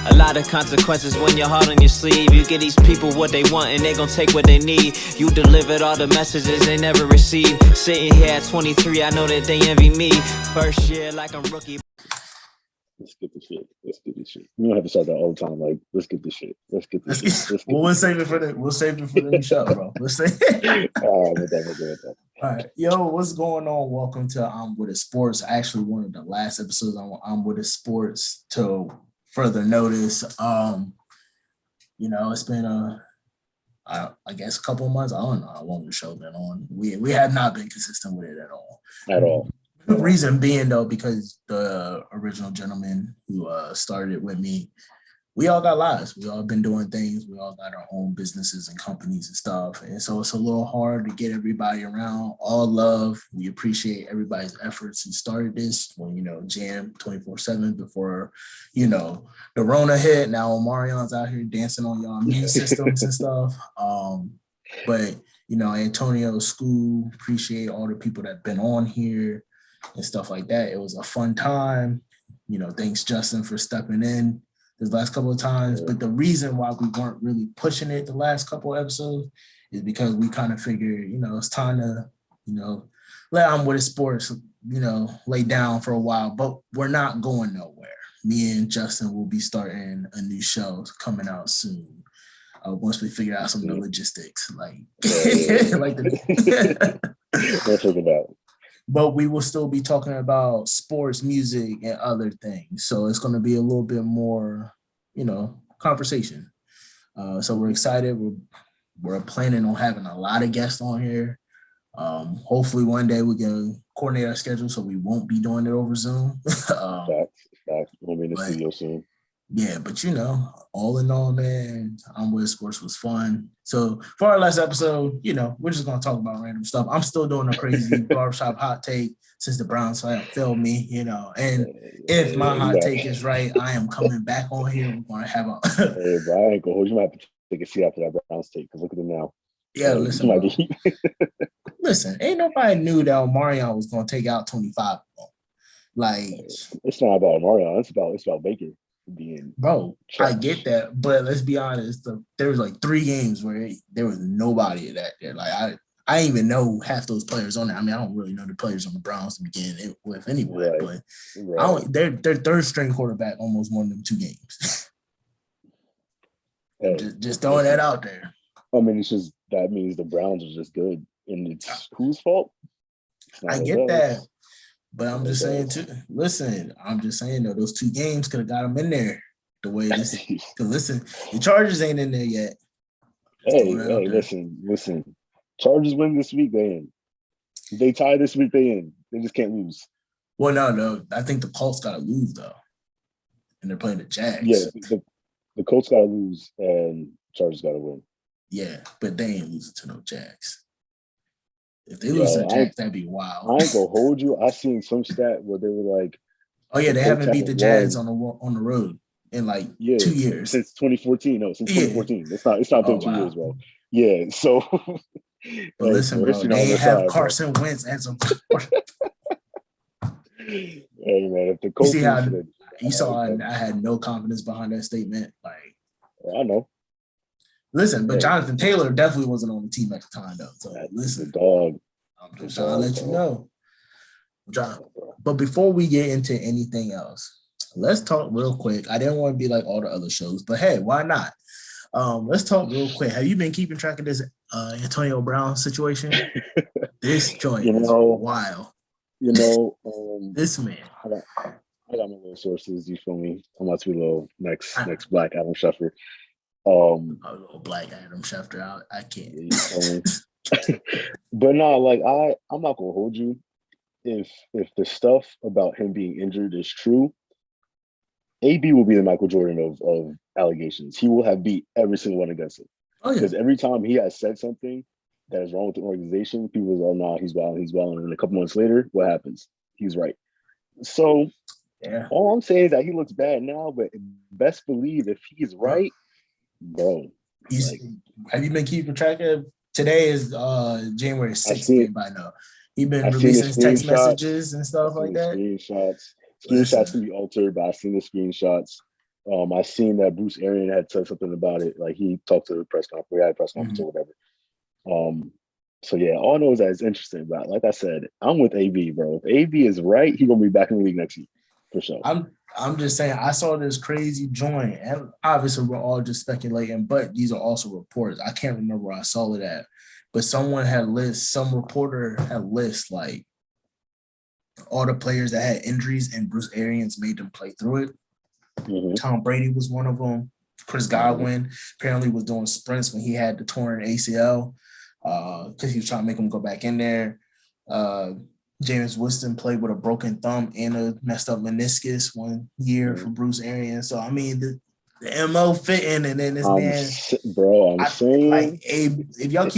A lot of consequences when you're hard on your sleeve. You give these people what they want and they gon' take what they need. You delivered all the messages they never received. Sitting here at 23, I know that they envy me. First year like I'm rookie. Let's get this shit. Let's get this shit. We don't have to start that all the time. Like, let's get this shit. Let's get this shit. We'll save it for the show, bro. Let's say. All right. All right, yo, what's going on? Welcome to WIT Sports. Actually, one of the last episodes on WIT Sports to further notice. It's been I guess a couple of months. I don't know how long the show's been on. We have not been consistent with it at all. At all. The reason being, though, because the original gentleman who started it with me, we all got lives. We all been doing things. We all got our own businesses and companies and stuff. And so it's a little hard to get everybody around. All love. We appreciate everybody's efforts. We started this when, jam 24/7 before, the Rona hit. Now Omarion's out here dancing on y'all immune systems and stuff. But Antonio, School, appreciate all the people that been on here and stuff like that. It was a fun time. Thanks, Justin, for stepping in this last couple of times. But the reason why we weren't really pushing it the last couple of episodes is because we kind of figured, it's time to, let WIT Sports, lay down for a while, but we're not going nowhere. Me and Justin will be starting a new show coming out soon. Once we figure out some of the logistics, We'll figure it out. But we will still be talking about sports, music, and other things. So it's going to be a little bit more, conversation. So we're excited. We're planning on having a lot of guests on here. Hopefully one day we can coordinate our schedule so we won't be doing it over Zoom. Facts. We'll be in the studio soon. Yeah, but all in all, man, WIT Sports was fun. So for our last episode, we're just gonna talk about random stuff. I'm still doing a crazy barbershop hot take since the Browns failed me, and if my hot take is right, I am coming back on here. We're gonna have a hey, bro, I ain't gonna hold you. Might have to take a seat after that Browns take because look at them now. Yeah, listen, ain't nobody knew that Omarion was gonna take out 25 of them. Like, it's not about Omarion, it's about Baker. Bro, I get that, but let's be honest. There was like 3 games where there was nobody that there. Like I didn't even know half those players on there. I mean, I don't really know the players on the Browns to begin with anyway. Right. But I don't. Their third string quarterback almost won them 2 games. Hey, just throwing that out there. I mean, it's just that means the Browns are just good, and it's whose fault? I get that. But I'm just saying, too. Listen, I'm just saying, though, those 2 games could have got them in there the way this. Because listen, the Chargers ain't in there yet. Hey, listen. Chargers win this week, they in. If they tie this week, they in. They just can't lose. Well, no. I think the Colts got to lose, though. And they're playing the Jags. Yeah, the Colts got to lose and Chargers got to win. Yeah, but they ain't losing to no Jags. If they lose to the Jags, that'd be wild. I ain't gonna hold you. I seen some stat where they were like, "Oh yeah, they haven't beat the Jags on the road in like 2 years since 2014. No, since 2014. It's not been 2 years, bro. Yeah, so. But listen, bro, they have Carson Wentz as a. Hey man, if the Colts you saw, I had no confidence behind that statement. Like, I know. Listen, but Jonathan Taylor definitely wasn't on the team at the time, though. So listen, dog. I'm just trying to let you know. But before we get into anything else, let's talk real quick. I didn't want to be like all the other shows, but hey, why not? Let's talk real quick. Have you been keeping track of this Antonio Brown situation? This joint is wild. This man. I got my little sources. You feel me? I'm about to be a little next Black Adam Schefter. A little Black Adam Schefter. I can't. But no, like I'm not gonna hold you. If the stuff about him being injured is true, AB will be the Michael Jordan of allegations. He will have beat every single one against him. Oh, yeah. Because every time he has said something that is wrong with the organization, people will say, "Oh no, he's well." And then a couple months later, what happens? He's right. So all I'm saying is that he looks bad now, but best believe if he's right. Bro, have you been keeping track of? Today is January 6th. By now, he's been releasing text messages and stuff like that. Screenshots can be altered, but I've seen the screenshots. I seen that Bruce Arians had said something about it. Like he talked to the press conference, we had a press conference or whatever. So yeah, all I know is that it's interesting. But like I said, I'm with AB, bro. If AB is right, he's gonna be back in the league next year for sure. I'm just saying, I saw this crazy joint, and obviously we're all just speculating, but these are also reports. I can't remember where I saw it at, but some reporter had list like all the players that had injuries and Bruce Arians made them play through it. Mm-hmm. Tom Brady was one of them. Chris Godwin apparently was doing sprints when he had the torn ACL because he was trying to make him go back in there. James Winston played with a broken thumb and a messed up meniscus one year for Bruce Arians. So, I mean, the MO fitting, and then this man. Bro, I'm saying. Like, if y'all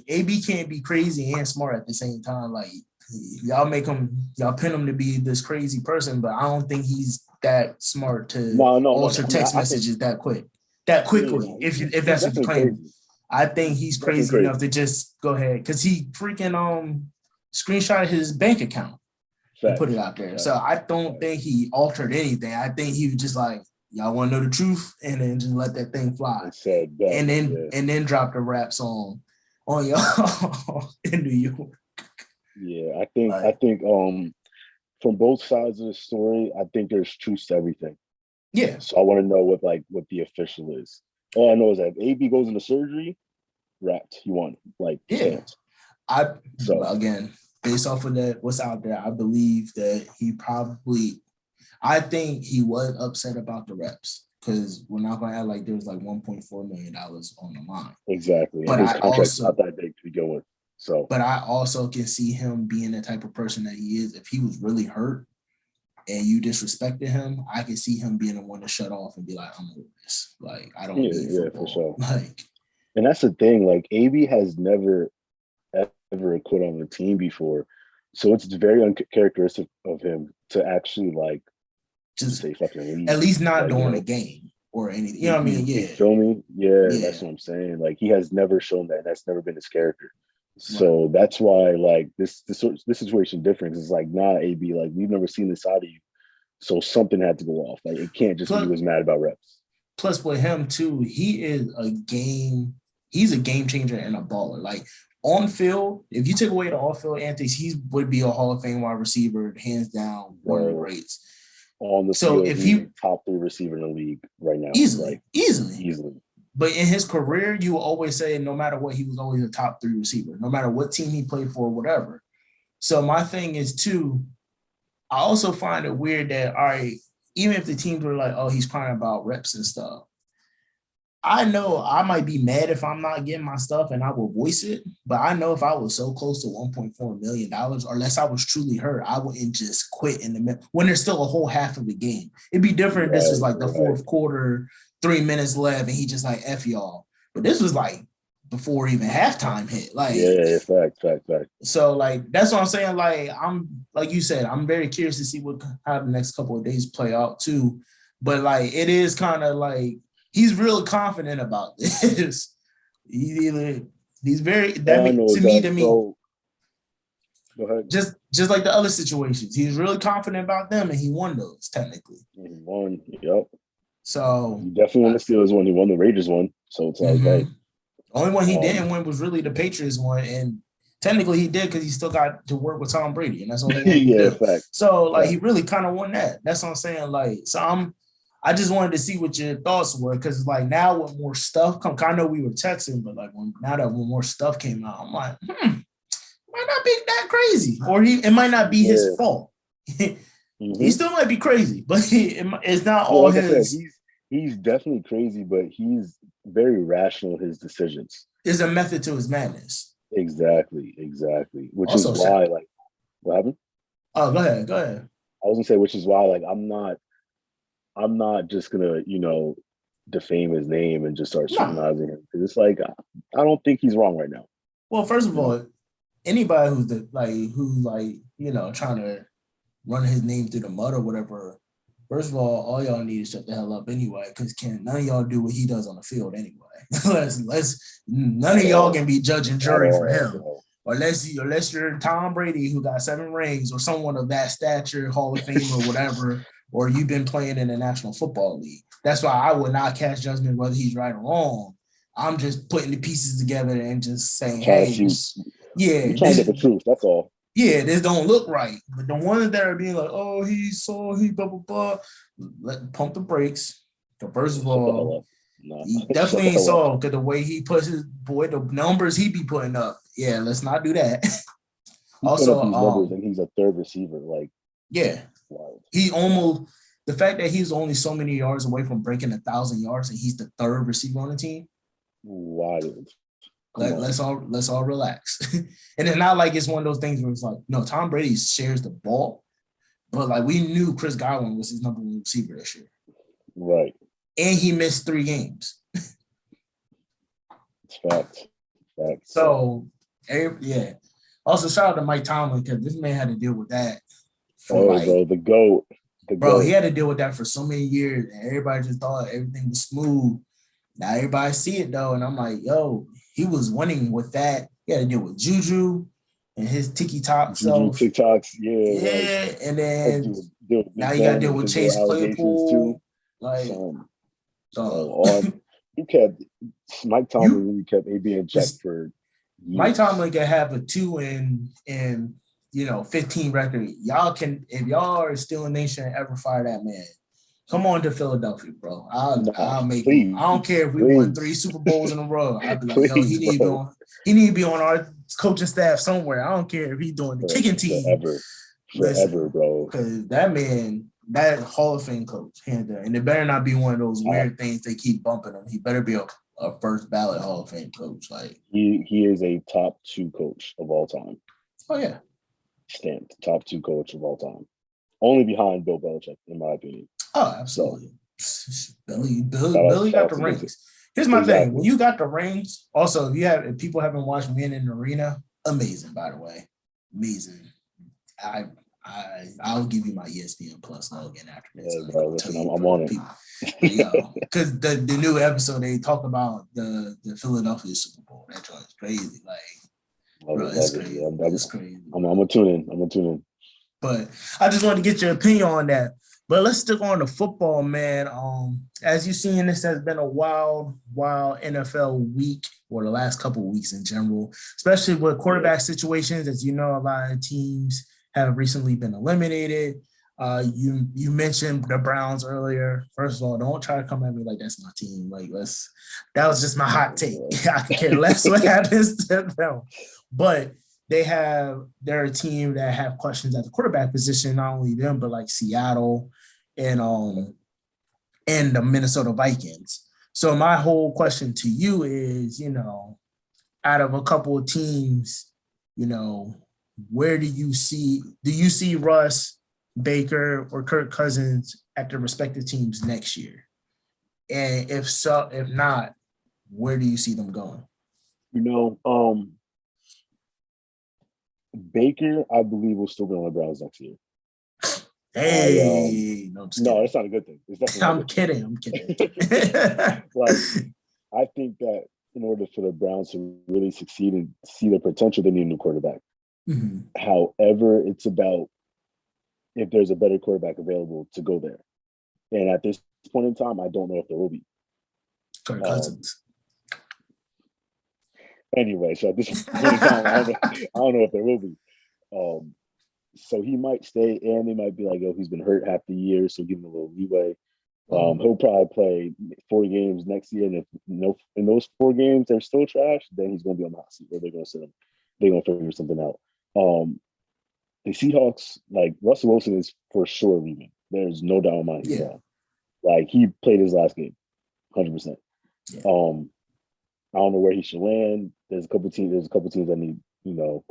AB can't be crazy and smart at the same time. Like, y'all pin him to be this crazy person, but I don't think he's that smart to alter text messages that quickly. If that's what you claim. I think he's crazy enough to just go ahead because he freaking screenshot his bank account and put it out there. So I don't think he altered anything. I think he was just like, y'all want to know the truth, and then just let that thing fly. And then drop the rap song on y'all in New York. Yeah, I think from both sides of the story, I think there's truth to everything. Yeah. So I want to know what the official is. All I know is that if AB goes into surgery, wrapped. He won. Again, based off of that, what's out there, I believe that I think he was upset about the reps because we're not going to act like there was like $1.4 million on the line. Exactly. But his contract's not that big to begin with. So, but I also can see him being the type of person that he is. If he was really hurt and you disrespected him, I can see him being the one to shut off and be like, I'm over this. Like, I don't need football. For sure. Like, and that's the thing. Like, AB has never ever quit on the team before, so it's very uncharacteristic of him to actually like just say fucking leave. At least not during a game or anything. You know what I mean? Yeah. You feel me? Yeah, that's what I'm saying. Like, he has never shown that. That's never been his character. So that's why, like, this situation different. It's like, nah, AB, like, we've never seen this out of you. So something had to go off. Like, it can't just be he was mad about reps. Plus, with him too, he's a game changer and a baller. Like, on field, if you take away the off-field antics, he would be a Hall of Fame wide receiver, hands down, one of the greats. On the field, if he top 3 receiver in the league right now, easily. But in his career, you will always say, no matter what, he was always a top 3 receiver, no matter what team he played for, whatever. So my thing is, too, I also find it weird that, all right, even if the teams were like, oh, he's crying about reps and stuff, I know I might be mad if I'm not getting my stuff and I will voice it, but I know if I was so close to $1.4 million, or unless I was truly hurt, I wouldn't just quit in the middle when there's still a whole half of the game. It'd be different if this was like the fourth quarter, 3 minutes left, and he just like, F y'all. But this was like before even halftime hit. Like, fact. So like, that's what I'm saying. Like, I'm, like you said, I'm very curious to see how the next couple of days play out too. But like, it is kind of like, he's real confident about this. He's very, to me. Go ahead. Just like the other situations, he's really confident about them, and he won those technically. He won, yep. So he definitely won the Steelers one. He won the Raiders one. So it's like, hey. Only one he didn't win was really the Patriots one, and technically he did because he still got to work with Tom Brady, and that's all he did. Fact. So like, he really kind of won that. That's what I'm saying. Like, so I just wanted to see what your thoughts were, because like, now with more stuff come, I know we were texting, but like when more stuff came out, I'm like, might not be that crazy, or it might not be his fault. He still might be crazy, but it's not all his. He's definitely crazy, but he's very rational in his decisions. There's a method to his madness. Exactly. Which also is why, like, what happened? Oh, go ahead. I was gonna say, which is why, like, I'm not just gonna, defame his name and just start scrutinizing him, because it's like, I don't think he's wrong right now. Well, first of all, anybody who's trying to run his name through the mud or whatever, first of all y'all need to shut the hell up anyway, because none of y'all do what he does on the field anyway. None of y'all can be judge and jury for him. Unless you're Tom Brady, who got 7 rings, or someone of that stature, Hall of Fame or whatever, or you've been playing in the National Football League. That's why I would not cast judgment whether he's right or wrong. I'm just putting the pieces together and just saying, hey, you're trying to get the truth. That's all. Yeah, this don't look right. But the ones that are being like, oh, he blah, blah, blah, pump the brakes. So first of all, he definitely ain't saw because the way he puts the numbers he be putting up. Yeah, let's not do that. Also, these numbers and he's a third receiver. Like, yeah, wild. He almost the fact that he's only so many yards away from breaking 1,000 yards and he's the third receiver on the team. Wild. Let's all relax. And it's not like it's one of those things where it's like, no, Tom Brady shares the ball, but like we knew Chris Godwin was his number one receiver this year. Right. And he missed 3 games. It's fact. So, yeah. Also, shout out to Mike Tomlin because this man had to deal with that. Bro, the GOAT. He had to deal with that for so many years, and everybody just thought everything was smooth. Now everybody see it though, and I'm like, yo, he was winning with that. He had to deal with Juju and his TikTok self. TikToks, yeah. Like, and then now you got to deal with Chase Claypool too. Like, Mike Tomlin really kept AB in check for years. Mike Tomlin can have a 2 and 15 record. Y'all can, if y'all are still a nation, ever fire that man. Come on to Philadelphia, bro. I'll make it. I don't care if we won 3 Super Bowls in a row. I'll be like, yo, he need to be on our coaching staff somewhere. I don't care if he's doing the kicking team. Forever, bro. Because that man, that Hall of Fame coach, hands down. And it better not be one of those weird things they keep bumping him. He better be a first ballot Hall of Fame coach. Like he is a top 2 coach of all time. Oh yeah. Stamped top 2 coach of all time. Only behind Bill Belichick, in my opinion. Oh, absolutely. Billy got the rings. Here's my thing. When you got the rings, also if people haven't watched Men in the Arena, amazing, by the way. Amazing. I'll give you my ESPN Plus login after this. Yeah, bro, listen, I'm on it. Because the new episode they talk about the Philadelphia Super Bowl. That joint is crazy. Like, bro, it's crazy. It's crazy. I'm gonna tune in. But I just wanted to get your opinion on that. But let's stick on to football, man. As you've seen, this has been a wild NFL week, or the last couple of weeks in general, especially with quarterback situations. As you know, a lot of teams have recently been eliminated. You mentioned the Browns earlier. First of all, don't try to come at me like that's my team. Like that was just my hot take. I could care less what happens to them. But they're a team that have questions at the quarterback position, not only them, but like Seattle and the Minnesota Vikings. So my whole question to you is, out of a couple of teams, where do you see Russ, Baker, or Kirk Cousins at their respective teams next year? And if not, where do you see them going? Baker, I believe, will still be on the Browns next year. Hey, no, that's not a good thing. I'm kidding. Like, I think that in order for the Browns to really succeed and see their potential, they need a new quarterback. Mm-hmm. However, it's about if there's a better quarterback available to go there. And at this point in time, I don't know if there will be. Kirk Cousins. Anyway, so at this point in time, I don't know if there will be. So he might stay, and they might be like, "Oh, he's been hurt half the year, so give him a little leeway." He'll probably play 4 games next year, and if in those 4 games they're still trash, then he's going to be on the hot seat, or they're going to sit him. They're going to figure something out. The Seahawks, like Russell Wilson, is for sure leaving. There's no doubt in my mind. Like he played his last game, 100%. Yeah. I don't know where he should land. There's a couple teams that need,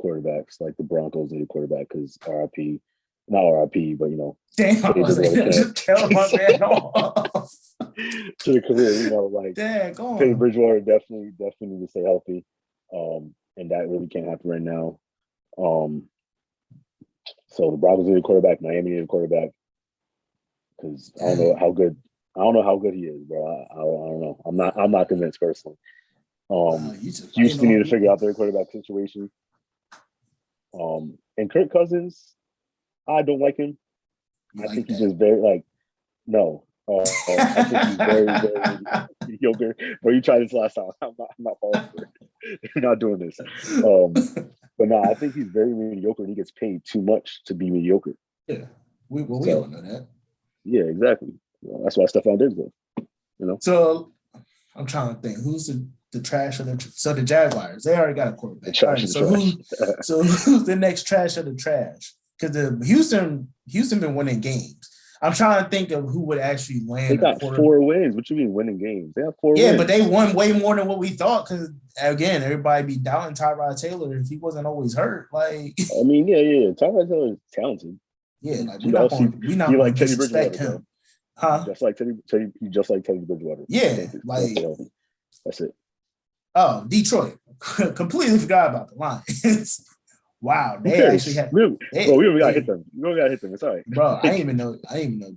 quarterbacks. Like the Broncos need a quarterback because not RIP, but damn, I was just killing my man off to the career. Like Teddy Bridgewater definitely need to stay healthy, and that really can't happen right now. So the Broncos need a quarterback. Miami need a quarterback because I don't know how good he is, bro. I don't know. I'm not convinced personally. Houston need to figure out their quarterback situation. And Kirk Cousins, I don't like him. I think he's just very No. I think he's very, very mediocre. Bro, you tried this last time. I'm not falling for it. You're not doing this. But no, I think he's very mediocre and he gets paid too much to be mediocre. Yeah. We all know that. Yeah, exactly. Well, that's why Stephon Diggs goes. You know? So I'm trying to think. Who's the trash of the Jaguars? They already got a quarterback. All right, so who's the next trash of the trash? Because the Houston been winning games. I'm trying to think of who would actually land. They got 4 wins. What you mean winning games? They have 4 wins. Yeah, but they won way more than what we thought. Because again, everybody be doubting Tyrod Taylor if he wasn't always hurt. Like, I mean, yeah. Tyrod Taylor is talented. Yeah, like we're not going to disrespect him, huh? Just like Teddy Bridgewater. Yeah, like that's it. Oh, Detroit. Completely forgot about the Lions. Wow, they actually had. We don't got to hit them. We don't got to hit them. It's all right, bro. I didn't even know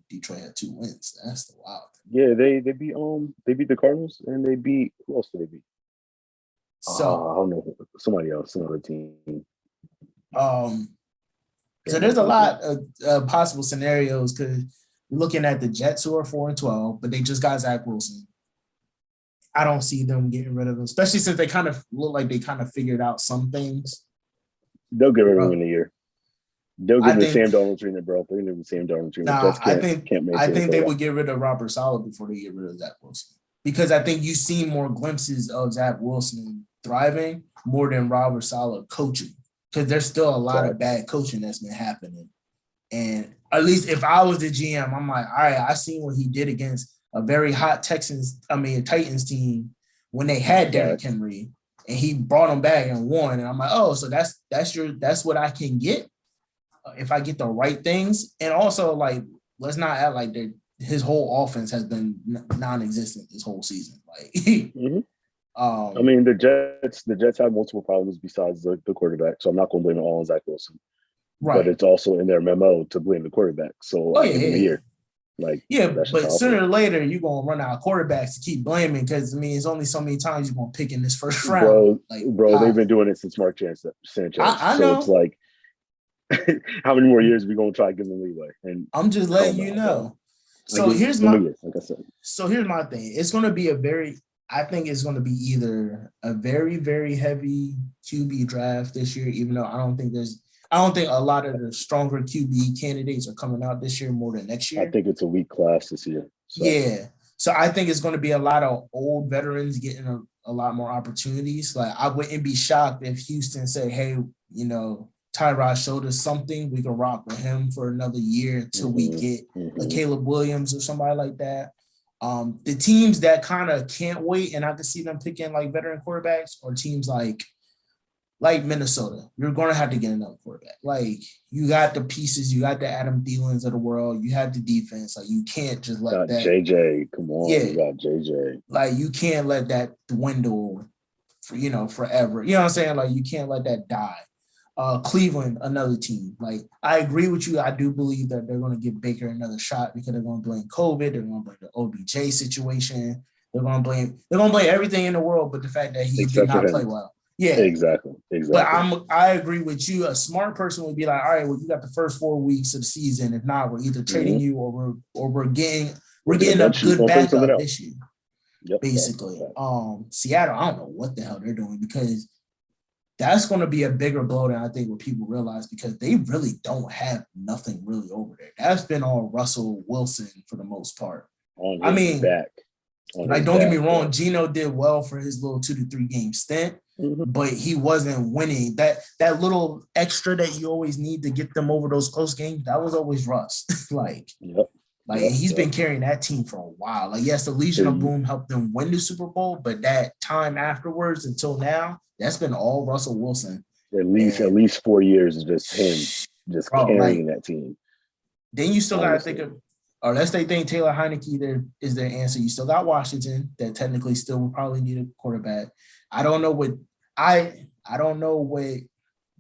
Detroit had 2 wins. That's the wild thing. Yeah, they beat the Cardinals and they beat who else did they beat? So I don't know, somebody else, another team. So there's a lot of possible scenarios because looking at the Jets who are 4-12, but they just got Zach Wilson. I don't see them getting rid of him, especially since they kind of look like they kind of figured out some things. They'll get rid of him in a year. They'll give the Sam Darnold treatment, bro. They're gonna give the Sam Darnold treatment. Nah, I think they would get rid of Robert Saleh before they get rid of Zach Wilson. Because I think you've seen more glimpses of Zach Wilson thriving more than Robert Saleh coaching. Because there's still a lot of bad coaching that's been happening. And at least if I was the GM, I'm like, all right, I seen what he did against a very hot Titans team when they had Derrick Henry. And he brought them back and won. And I'm like, oh, so that's what I can get if I get the right things. And also, like, let's not act like his whole offense has been non-existent this whole season. Like, I mean, the Jets have multiple problems besides the quarterback, so I'm not going to blame it all on Zach Wilson. Right. But it's also in their memo to blame the quarterback. So I give him a year. Like, but sooner or later you're gonna run out of quarterbacks to keep blaming because I mean it's only so many times you're gonna pick in this first round. Bro, they've been doing it since Mark Sanchez. I know. It's like, how many more years are we gonna try to give them leeway? And I'm just letting you know. So here's my thing. It's gonna be I think it's gonna be either a very, very heavy QB draft this year, even though I don't think a lot of the stronger QB candidates are coming out this year more than next year. I think it's a weak class this year. So. Yeah. So I think it's going to be a lot of old veterans getting a lot more opportunities. Like I wouldn't be shocked if Houston said, hey, Tyrod showed us something. We can rock with him for another year until we get a Caleb Williams or somebody like that. The teams that kind of can't wait, and I can see them picking like veteran quarterbacks or teams like Minnesota, you're going to have to get another quarterback. Like, you got the pieces, you got the Adam Thielens of the world, you have the defense. Like, you can't just let that. JJ, come on, you got JJ. Like, you can't let that dwindle for, forever. You know what I'm saying? Like, you can't let that die. Cleveland, another team. Like, I agree with you. I do believe that they're going to give Baker another shot because they're going to blame COVID. They're going to blame the OBJ situation. They're going to blame everything in the world, but the fact that he did not play well. Yeah, exactly. But I agree with you. A smart person would be like, all right, well, you got the first 4 weeks of the season. If not, we're either trading you or we're getting a good backup this year. Basically. Seattle, I don't know what the hell they're doing because that's going to be a bigger blow than I think what people realize because they really don't have nothing really over there. That's been all Russell Wilson for the most part. Don't get me wrong, Geno did well for his little 2 to 3 game stint. But he wasn't winning. That little extra that you always need to get them over those close games, that was always Russ. He's been carrying that team for a while. Like, yes, the Legion of Boom helped them win the Super Bowl, but that time afterwards until now, that's been all Russell Wilson. At least 4 years is just him carrying that team. Then you still got to think of, or let's say think Taylor Heineke there is their answer. You still got Washington that technically still will probably need a quarterback. I don't know what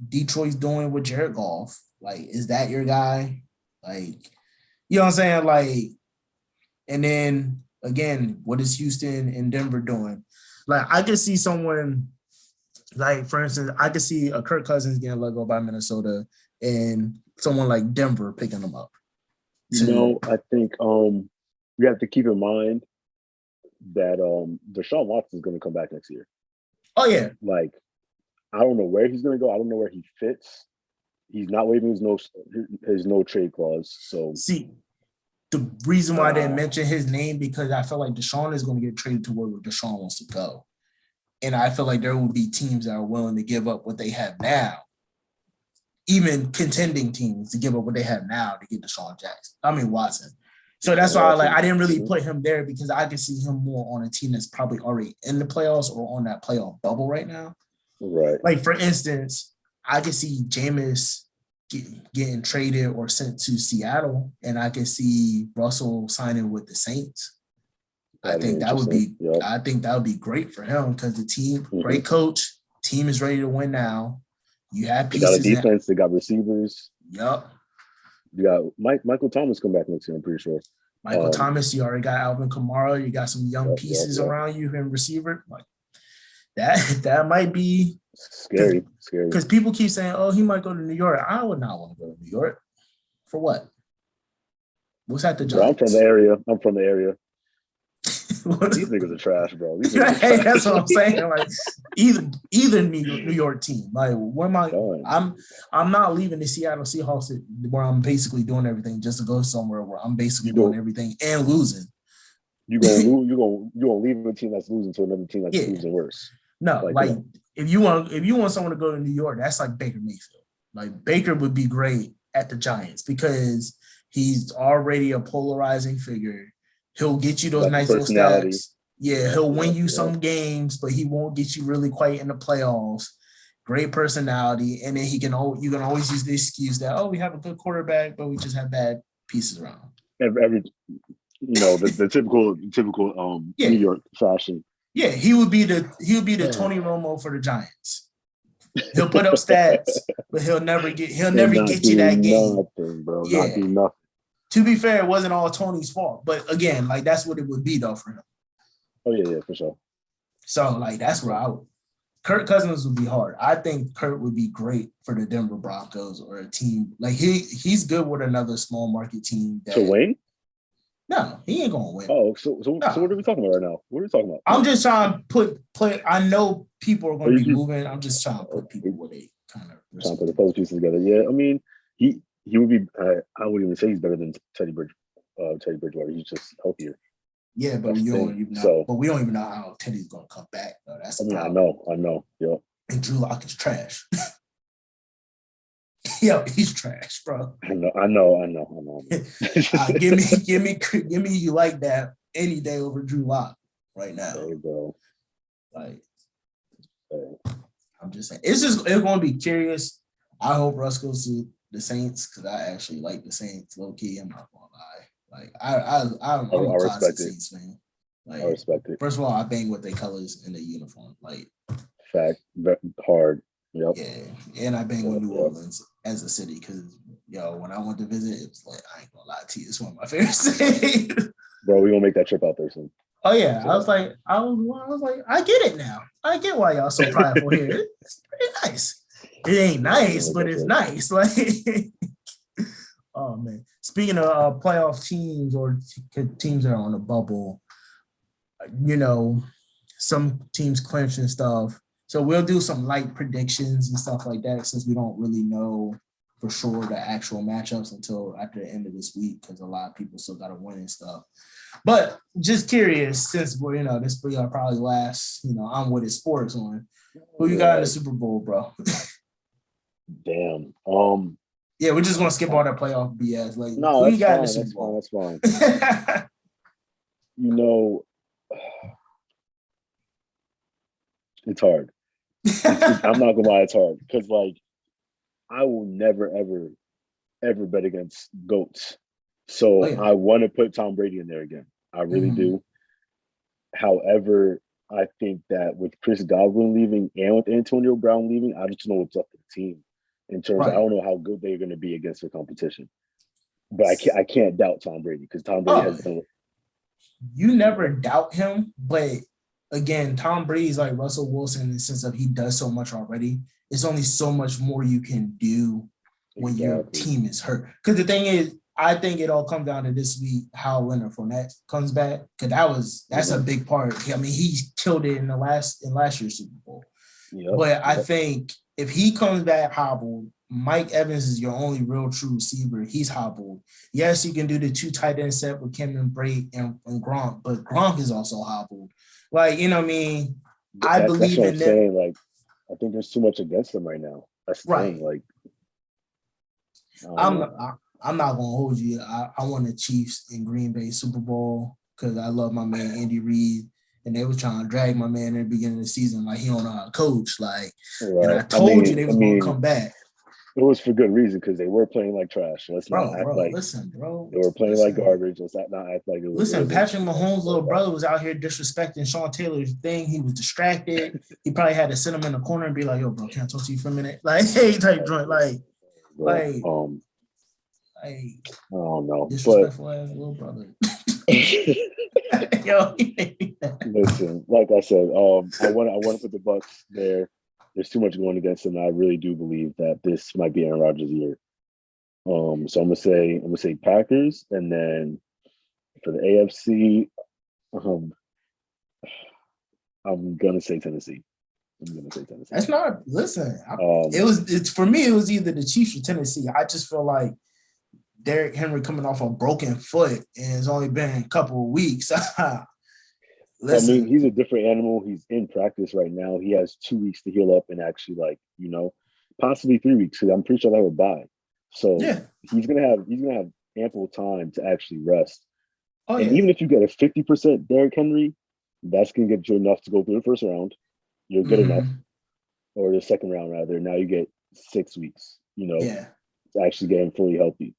Detroit's doing with Jared Goff. Like, is that your guy? Like, you know what I'm saying? Like, and then again, what is Houston and Denver doing? Like, I could see someone like, for instance, I could see a Kirk Cousins getting let go by Minnesota and someone like Denver picking them up. I think we have to keep in mind that Deshaun Watson is going to come back next year. Oh yeah, Like, I don't know where he's going to go. I don't know where he fits. He's not waiving his no trade clause. So see, the reason why I didn't mention his name because I feel like Deshaun is going to get traded to where Deshaun wants to go, and I feel like there will be teams that are willing to give up what they have now, even contending teams to give up what they have now to get Watson. So that's why I didn't really put him there because I can see him more on a team that's probably already in the playoffs or on that playoff bubble right now. Right. Like, for instance, I can see Jameis getting traded or sent to Seattle, and I can see Russell signing with the Saints. I think that would be great for him because the team, great coach, team is ready to win now. You have pieces. They got a defense. They got receivers. Yep. You got Michael Thomas come back next year, I'm pretty sure. Michael Thomas, you already got Alvin Kamara. You got some young pieces around you in receiver. Like that might be scary. Because people keep saying, "Oh, he might go to New York." I would not want to go to New York. For what? What's at the Giants? I'm from the area. These niggas are trash, bro. Hey, that's what I'm saying. Like either New York team. Like, where am I? I'm not leaving the Seattle Seahawks where I'm basically doing everything just to go somewhere where I'm basically doing everything and losing. You gonna leave a team that's losing to another team that's losing worse. No, like if you want someone to go to New York, that's like Baker Mayfield. Like, Baker would be great at the Giants because he's already a polarizing figure. He'll get you those nice little stats. Yeah, he'll win you some games, but he won't get you really quite in the playoffs. Great personality, and then you can always use the excuse that we have a good quarterback, but we just have bad pieces around. The typical New York fashion. Yeah, he would be the Tony Romo for the Giants. He'll put up stats, but he'll never get you that game. Nothing, bro. Yeah. Not do nothing. To be fair, it wasn't all Tony's fault, but again, like, that's what it would be though for him. Oh yeah, for sure. So, like, that's where I would. Kirk Cousins would be hard. I think Kirk would be great for the Denver Broncos or a team like he's good with another small market team to win. No, he ain't gonna win. Oh, so what are we talking about right now? What are we talking about? I'm just trying to play. I know people are going to be moving. I'm just trying to put people where they kind of trying to put the puzzle pieces together. Yeah, I mean, he would be. I wouldn't even say he's better than Teddy Bridgewater. He's just healthier. Yeah, but we don't even know. But we don't even know how Teddy's going to come back. Though. That's the problem. I know. Yeah. And Drew Lock is trash. Yo, he's trash, bro. I know. Give me you like that any day over Drew Lock right now. Hey, bro. Like, I'm just saying, it's going to be curious. I hope Russ goes to the Saints because I actually like the Saints low key. I'm not gonna lie. Like, I'm a classic Saints fan. Like, I respect it. First of all, I bang with their colors in the uniform. Like, fact, hard. Yep. Yeah, and I bang with New Orleans as a city because, when I went to visit, it was like, I ain't gonna lie to you, it's one of my favorite cities. Bro, we gonna make that trip out there soon. Oh yeah, so, I was like, I get it now. I get why y'all so prideful here. It's pretty nice. It ain't nice, but it's nice. Like, oh man. Speaking of playoff teams or teams that are on the bubble, some teams clinch and stuff. So we'll do some light predictions and stuff like that since we don't really know for sure the actual matchups until after the end of this week because a lot of people still got to win and stuff. But just curious, since we're, this probably last, I'm with his sports on. Who you got in the Super Bowl, bro? Damn. Yeah, we're just gonna skip all that playoff BS. Like, no, who you got in the Super Bowl? That's fine. It's hard. I'm not gonna lie, it's hard because I will never ever bet against GOATs. So I want to put Tom Brady in there again. I really do. However, I think that with Chris Godwin leaving and with Antonio Brown leaving, I just know what's up to the team in terms of I don't know how good they're going to be against the competition. But I can't doubt Tom Brady because Tom Brady has been. You never doubt him, but again, Tom Brady's like Russell Wilson in the sense of he does so much already. It's only so much more you can do when your team is hurt. Because the thing is, I think it all comes down to this week how Leonard Fournette comes back, because that's a big part. I mean, he killed it in last year's Super Bowl. Yep. But I think if he comes back hobbled, Mike Evans is your only real true receiver. He's hobbled. Yes, you can do the 2 tight end set with Cameron Brate and Gronk, but Gronk is also hobbled. Like, you know what I mean? I believe in them. Saying. Like, I think there's too much against them right now. That's the thing. Like, I'm not gonna hold you. I want the Chiefs in Green Bay Super Bowl because I love my man Andy Reid, and they were trying to drag my man in the beginning of the season like he don't know how to coach. Like, and I told you they was gonna come back. It was for good reason because they were playing like trash. Let's not act like they were playing like garbage. Let's not act like it was. Listen, Patrick Mahomes' little brother was out here disrespecting Sean Taylor's thing. He was distracted. He probably had to sit him in the corner and be like, "Yo, bro, can I talk to you for a minute?" Like, hey, type joint, like. I don't know. Disrespectful ass little brother. Yo, listen, like I said, I want to put the Bucks there. There's too much going against them. I really do believe that this might be Aaron Rodgers' year. So I'm gonna say Packers, and then for the AFC, I'm gonna say Tennessee. That's not. Listen, it's for me. It was either the Chiefs or Tennessee. I just feel like Derrick Henry coming off a broken foot, and it's only been a couple of weeks. Listen, I mean, he's a different animal. He's in practice right now. He has 2 weeks to heal up and actually, possibly 3 weeks. Because I'm pretty sure that would bye. So he's gonna have ample time to actually rest. Even if you get a 50% Derrick Henry, that's gonna get you enough to go through the first round. You're good enough, or the second round rather. Now you get 6 weeks. To actually get him fully healthy.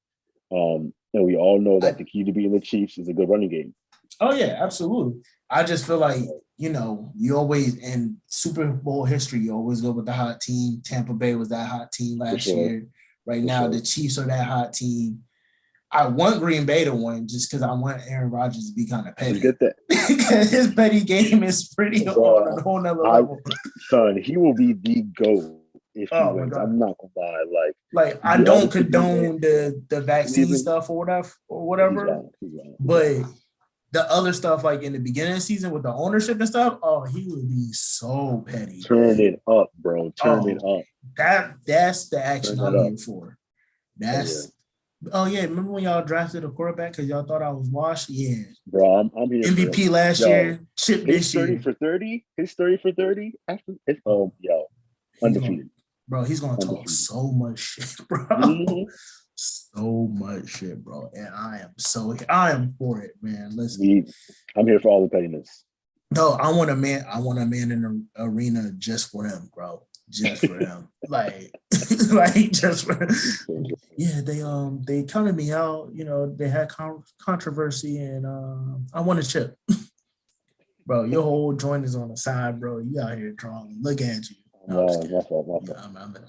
And we all know that the key to beating the Chiefs is a good running game. Oh yeah, absolutely. I just feel like, you always, in Super Bowl history, you always go with the hot team. Tampa Bay was that hot team last year. Right now, the Chiefs are that hot team. I want Green Bay to win just because I want Aaron Rodgers to be kind of petty. Get that. Because his petty game is pretty on a whole nother level. Son, he will be the GOAT if he wins. I'm not going to lie. Like I don't condone the vaccine stuff or whatever. But the other stuff, like in the beginning of the season with the ownership and stuff, he would be so petty. Turn it up, bro. Turn it up. That's the action I'm here for. Remember when y'all drafted a quarterback because y'all thought I was washed? Yeah. Bro, I'm here. MVP last year, chip this year. 30 for 30. His 30 for 30. Undefeated. Bro, he's gonna talk so much shit, bro. Mm-hmm. So much shit, bro. And I am for it, man. Listen. I'm here for all the pettiness. No, I want a man in the arena just for him, bro. Just for him. like just for him. Yeah, they counted me out, they had controversy and I want a chip. Bro, your whole joint is on the side, bro. You out here drawing. Look at you. No,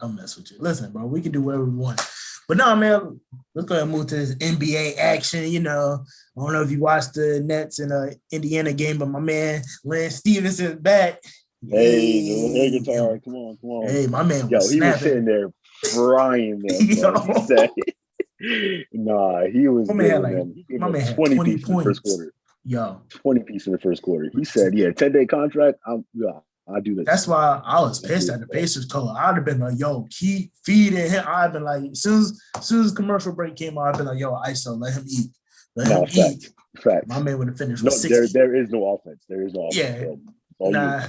I'm messing with you. Listen, bro, we can do whatever we want. But no, man, let's go ahead and move to this NBA action. I don't know if you watched the Nets and Indiana game, but my man Lance Stevenson's back. Hey, the air guitar. Come on. Hey, my man was snapping. Was sitting there frying there. He said, nah, he was my man had 20 points in the first quarter. 20 pieces in the first quarter. He said, 10-day contract. I do this. That's why I was pissed at the Pacers color. I'd have been like, yo, keep feeding him. I'd been like, as soon as commercial break came out, I'd been like, yo, ISO, let him eat. Let him eat. Fact. My man would have finished with 60. There is no offense. There is no offense. Yeah.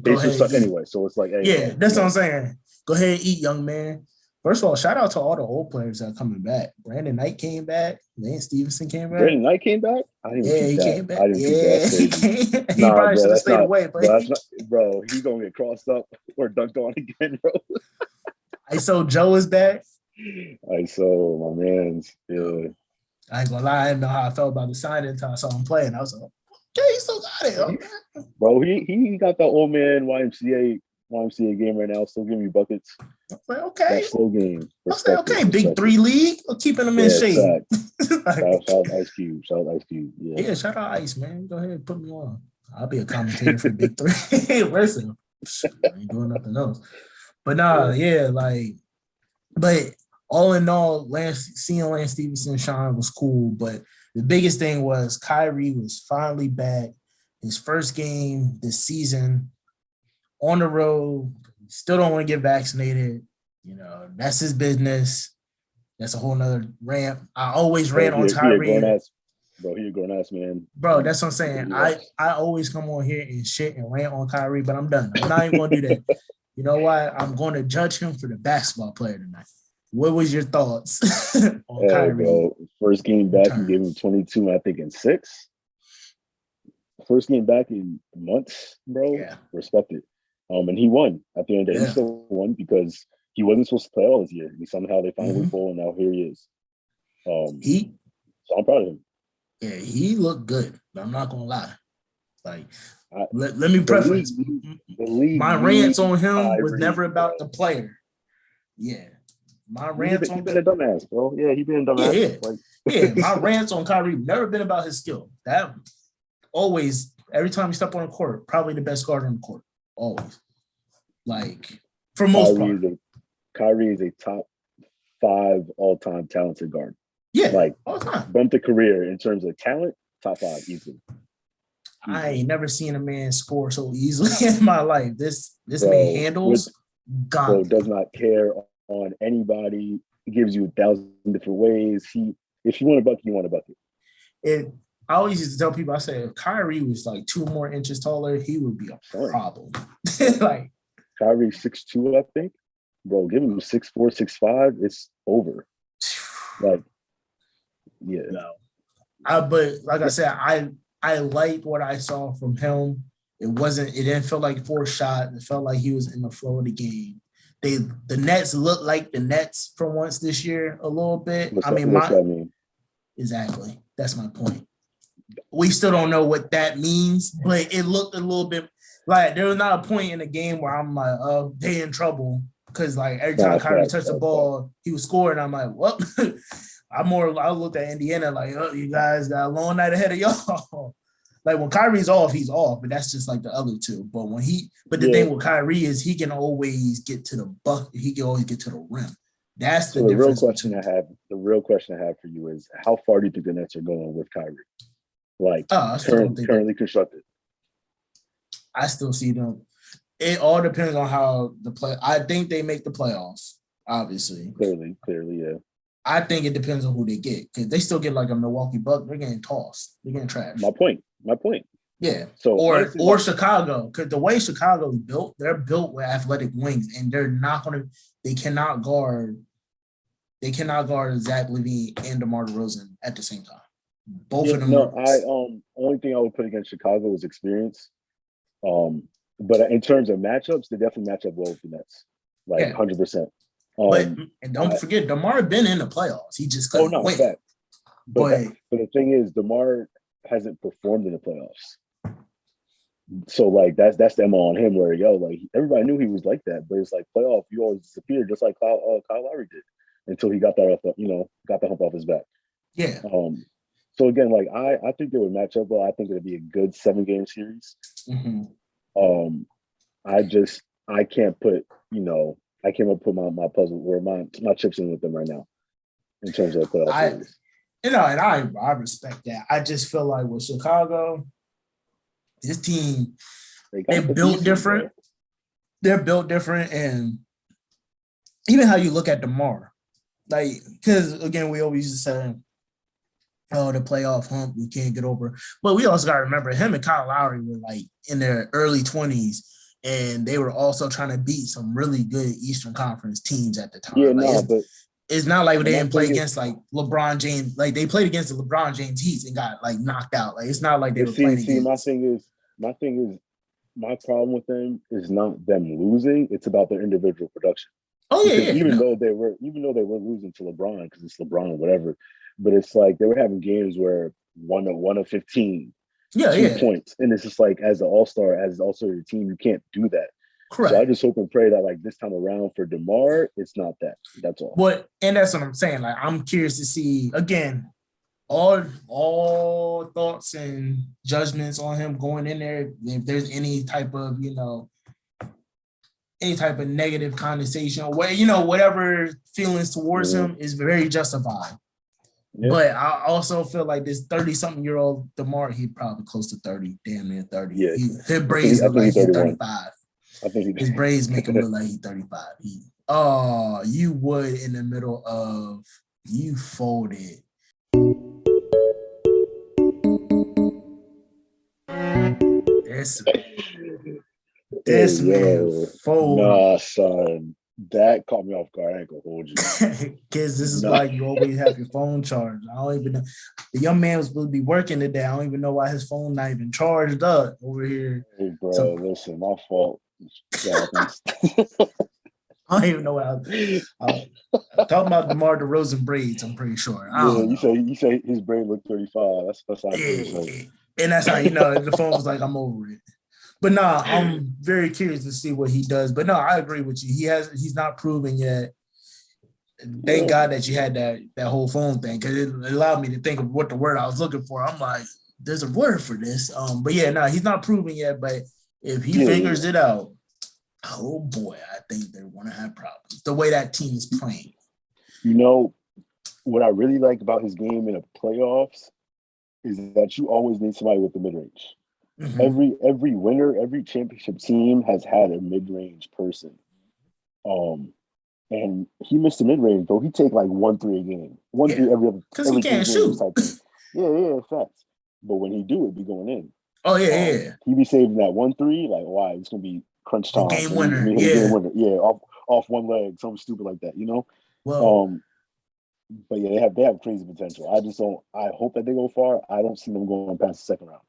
Pacers suck anyway. So it's like, hey, that's what I'm saying. Go ahead and eat, young man. First of all, shout out to all the old players that are coming back. Brandon Knight came back. Lance Stevenson came back. Brandon Knight came back? He came back. He probably should have stayed away. But bro, he's going to get crossed up or dunked on again, bro. ISO Joe is back. ISO, my man's. Yeah. I ain't going to lie. I didn't know how I felt about the signing until I saw him playing. I was like, okay, he still got it. Okay. Bro, he got that old man YMCA game right now, still giving you buckets. Like, okay. That's slow game. I say, okay, big 3 league. We're keeping them in shape. Shout out Ice Cube. Yeah, shout out Ice, man. Go ahead and put me on. I'll be a commentator for Big 3. Listen, I ain't doing nothing else. But but all in all, seeing Lance Stevenson shine was cool, but the biggest thing was Kyrie was finally back. His first game this season on the road. Still don't want to get vaccinated. You know, that's his business. That's a whole nother rant. I always rant on Kyrie. He a grown ass man. Bro, that's what I'm saying. I always come on here and shit and rant on Kyrie, but I'm done. I'm not even going to do that. You know why? I'm going to judge him for the basketball player tonight. What was your thoughts on Kyrie? Bro, first game back, he gave him 22, I think, in 6. First game back in months, bro. Yeah. Respect it. And he won at the end of the day. He still won because he wasn't supposed to play all this year. And somehow they found a loophole, and now here he is. So I'm proud of him. Yeah, he looked good. I'm not gonna lie. Like, let me preface. My rants on him was never about the player. Yeah. My rants on been a dumbass, bro. Yeah, he been a dumbass. Yeah. My rants on Kyrie never been about his skill. That always, every time you step on the court, probably the best guard on the court. Always. Like, for most part. Kyrie is a top 5 all-time talented guard. Yeah, like all the time. Bumped the career in terms of talent, top 5 easily. I ain't never seen a man score so easily in my life. This man handles God. Does not care on anybody. He gives you 1,000 different ways. If you want a bucket, you want a bucket. I always used to tell people, I said, if Kyrie was like 2 more inches taller, he would be a problem. Like Kyrie 6'2", I think. Bro, give him 6'4", 6'5", it's over. Like, yeah. No. But like I said, I liked what I saw from him. It didn't feel like forced shot. It felt like he was in the flow of the game. The Nets looked like the Nets for once this year a little bit. What's that mean? Exactly. That's my point. We still don't know what that means, but it looked a little bit like there was not a point in the game where I'm like, oh, they in trouble. Because like every time Kyrie touched the ball, he was scoring. I'm like, what? I looked at Indiana like, oh, you guys got a long night ahead of y'all. Like when Kyrie's off, he's off, but that's just like the other two. But the thing with Kyrie is he can always get to the bucket. He can always get to the rim. That's the difference. The real question I have for you is, how far do you think the Nets are going with Kyrie? Like currently constructed. I still see them. It all depends on how I think they make the playoffs, obviously. Clearly, yeah. I think it depends on who they get, because they still get like a Milwaukee Buck. They're getting tossed. They're getting trashed. My point. Yeah. So or Chicago, because the way Chicago is built, they're built with athletic wings, and they cannot guard Zach LaVine and DeMar DeRozan at the same time. Both of them. No, only thing I would put against Chicago is experience. But in terms of matchups, they definitely match up well with the Nets, 100%. And don't forget, DeMar been in the playoffs. He just couldn't win. But the thing is, DeMar hasn't performed in the playoffs. So like that's the MO on him. Where everybody knew he was like that, but it's like playoff, you always disappear, just like Kyle Lowry did, until he got that got the hump off his back. Yeah. So again, like I think they would match up well. I think it'd be a good 7-game series. Mm-hmm. I can't put my puzzle or my chips in with them right now in terms of the playoff series. And I respect that. I just feel like with Chicago, this team, they're built different. Bro. They're built different, and even how you look at DeMar, like, because again, we always used to say, oh, the playoff hump, we can't get over. But we also got to remember, him and Kyle Lowry were like in their early 20s, and they were also trying to beat some really good Eastern Conference teams at the time. Yeah, but it's not like they didn't play against like LeBron James. Like they played against the LeBron James Heat and got like knocked out. Like it's not like they were playing against. My thing is, my problem with them is not them losing. It's about their individual production. Oh yeah, even though they were losing to LeBron because it's LeBron or whatever. But it's like they were having games where one of 15, 2 points, and it's just like as an all-star, as also your team, you can't do that. Correct. So I just hope and pray that like this time around for DeMar, it's not that. That's all. And that's what I'm saying. Like I'm curious to see again, all thoughts and judgments on him going in there. If there's any type of any type of negative connotation or whatever feelings towards him is very justified. Yeah. But I also feel like this 30-something-year-old DeMar, he probably close to 30, damn near 30. Yeah. His braids look like he's 35. I think his braids make him look like he's 35. You would in the middle of you folded. This man folded. Nah, son. That caught me off guard. I ain't gonna hold you. Kids, this is why you always have your phone charged. I don't even know. The young man was supposed to be working today. I don't even know why his phone not even charged up over here. Hey, bro, listen, my fault. I don't even know what I was talking about. DeMar DeRozan braids, I'm pretty sure. You say his braid looked 35. That's how and that's how you know the phone was like, I'm over it. But no, I'm very curious to see what he does. But no, I agree with you. He's not proven yet. Thank God that you had that whole phone thing, because it allowed me to think of what the word I was looking for. I'm like, there's a word for this. But yeah, no, he's not proven yet. But if he figures it out, oh boy, I think they're going to have problems. The way that team is playing. You know, what I really like about his game in the playoffs is that you always need somebody with the mid-range. Mm-hmm. Every winner, every championship team has had a mid-range person. And he missed the mid-range, bro. He take like 1-3 a game. 1-3 every other. Because he can't shoot. Yeah, facts. But when he do it, be going in. Oh, yeah. He be saving that 1-3, like, why? It's going to be crunch time. Game winner. Game winner. Yeah, off one leg, something stupid like that, you know? Well, but yeah, they have crazy potential. I hope that they go far. I don't see them going past the second round.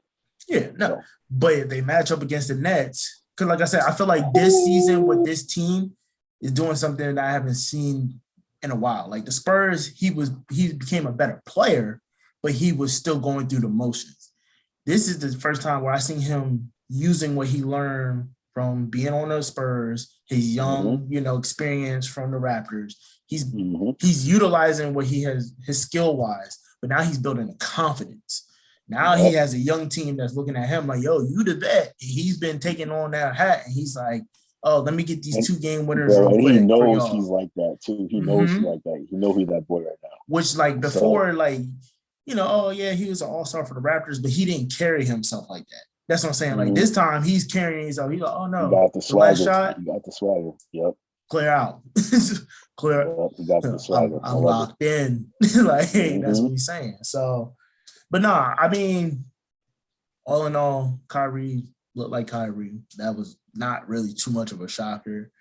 Yeah, no. So. But if they match up against the Nets, because like I said, I feel like this season with this team is doing something that I haven't seen in a while. Like the Spurs, he became a better player, but he was still going through the motions. This is the first time where I seen him using what he learned from being on the Spurs, his young, experience from the Raptors. He's utilizing what he has, his skill wise, but now he's building a confidence. Now he has a young team that's looking at him like, yo, you the vet. And he's been taking on that hat, and he's like, oh, let me get these 2-game winners. Bro, and he knows he's like that too. He knows he's like that. He knows he's that boy right now. Which like before, oh yeah, he was an all-star for the Raptors, but he didn't carry himself like that. That's what I'm saying. Like this time he's carrying himself. He's like, oh no, you got the swagger. Last shot, you got the swagger. Yep. Clear out. Clear. Yep, you got the swagger. I'm locked in. That's what he's saying. So, but nah, I mean, all in all, Kyrie looked like Kyrie. That was not really too much of a shocker.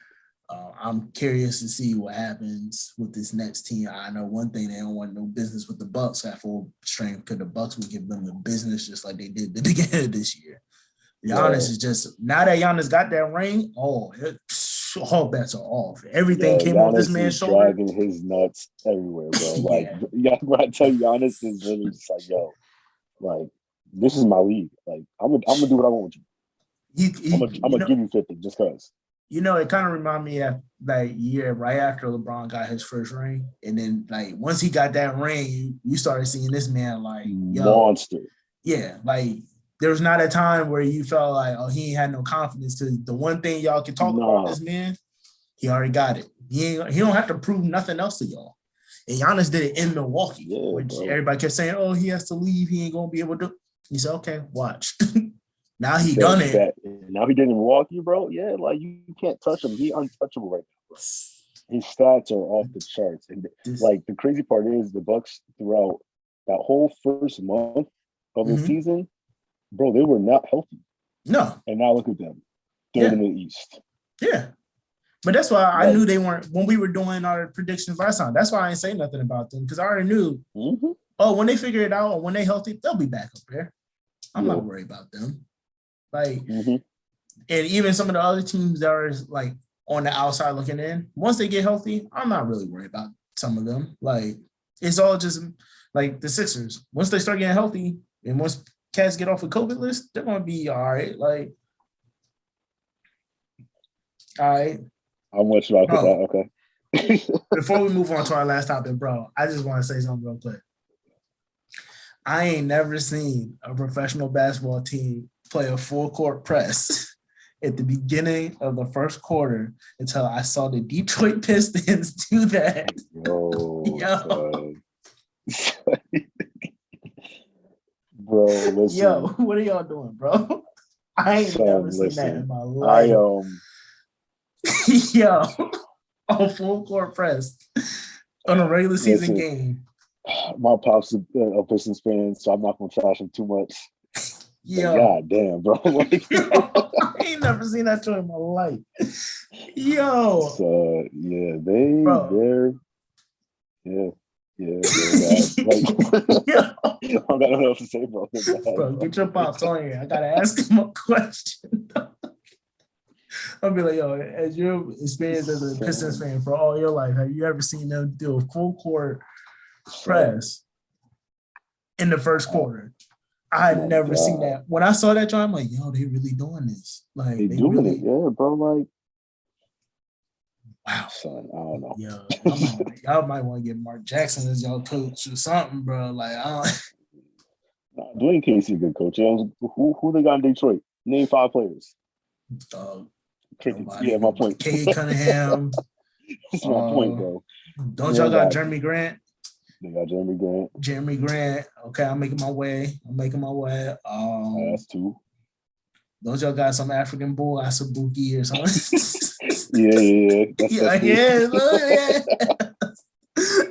I'm curious to see what happens with this next team. I know one thing, they don't want no business with the Bucks at full strength, because the Bucks will give them the business just like they did the beginning of this year. Giannis is just, now that Giannis got that ring, all bets are off. Everything came off this man's shoulder. Dragging his nuts everywhere, bro. Like, when I tell you, Giannis is literally just like, yo, like, this is my league. Like, I'm gonna do what I want with you. I'm gonna give you 50 just because. It kind of reminded me of that year right after LeBron got his first ring. And then, like, once he got that ring, you started seeing this man, like, yo. Monster. Yeah, like, there was not a time where you felt like, oh, he ain't had no confidence. Because the one thing y'all can talk about this man, he already got it. He don't have to prove nothing else to y'all. And Giannis did it in Milwaukee, which everybody kept saying, oh, he has to leave. He ain't going to be able to. He said, okay, watch. Now he done it. Now he did in Milwaukee, bro. Yeah, like you can't touch him. He untouchable right now, bro. His stats are off the charts. And like the crazy part is the Bucks throughout that whole first month of the season, bro, they were not healthy. No. And now look at them. They're in the East. Yeah. But that's why I knew they weren't, when we were doing our predictions last time, that's why I didn't say nothing about them, because I already knew, when they figure it out, or when they healthy, they'll be back up there. I'm not worried about them. Like, and even some of the other teams that are like on the outside looking in, once they get healthy, I'm not really worried about some of them. Like, it's all just like the Sixers. Once they start getting healthy, and once cats get off the COVID list, they're going to be all right. Like, all right. I'm with you about that. Okay. Before we move on to our last topic, bro, I just want to say something real quick. I ain't never seen a professional basketball team play a full court press at the beginning of the first quarter until I saw the Detroit Pistons do that. Yo. Bro, listen. Yo, what are y'all doing, bro? I ain't never seen that in my life. Yo, on full court press on a regular season game. My pop's a Pistons fan, so I'm not gonna trash him too much. Yo, God damn, bro. I ain't never seen that show in my life. Yo. So they're like, yeah. I don't know what to say, bro. Bro, get your pops on here. I gotta ask him a question. I'll be like, yo, as your experience as a Pistons fan for all your life, have you ever seen them do a full court press in the first quarter? I had never seen that. When I saw that, I'm like, yo, they really doing this. Like, they doing really, it, yeah, bro. Like, wow, son, I don't know. Yo, y'all might want to get Mark Jackson as y'all coach or something, bro. Like, Dwayne Casey, a good coach. Who they got in Detroit? Name 5 players. Yeah, my point. Cade Cunningham. That's my point, bro. Don't y'all got Jeremy Grant? They got Jeremy Grant. Okay, I'm making my way. That's 2. Don't y'all got some African bull, Asabuki or something? Yeah.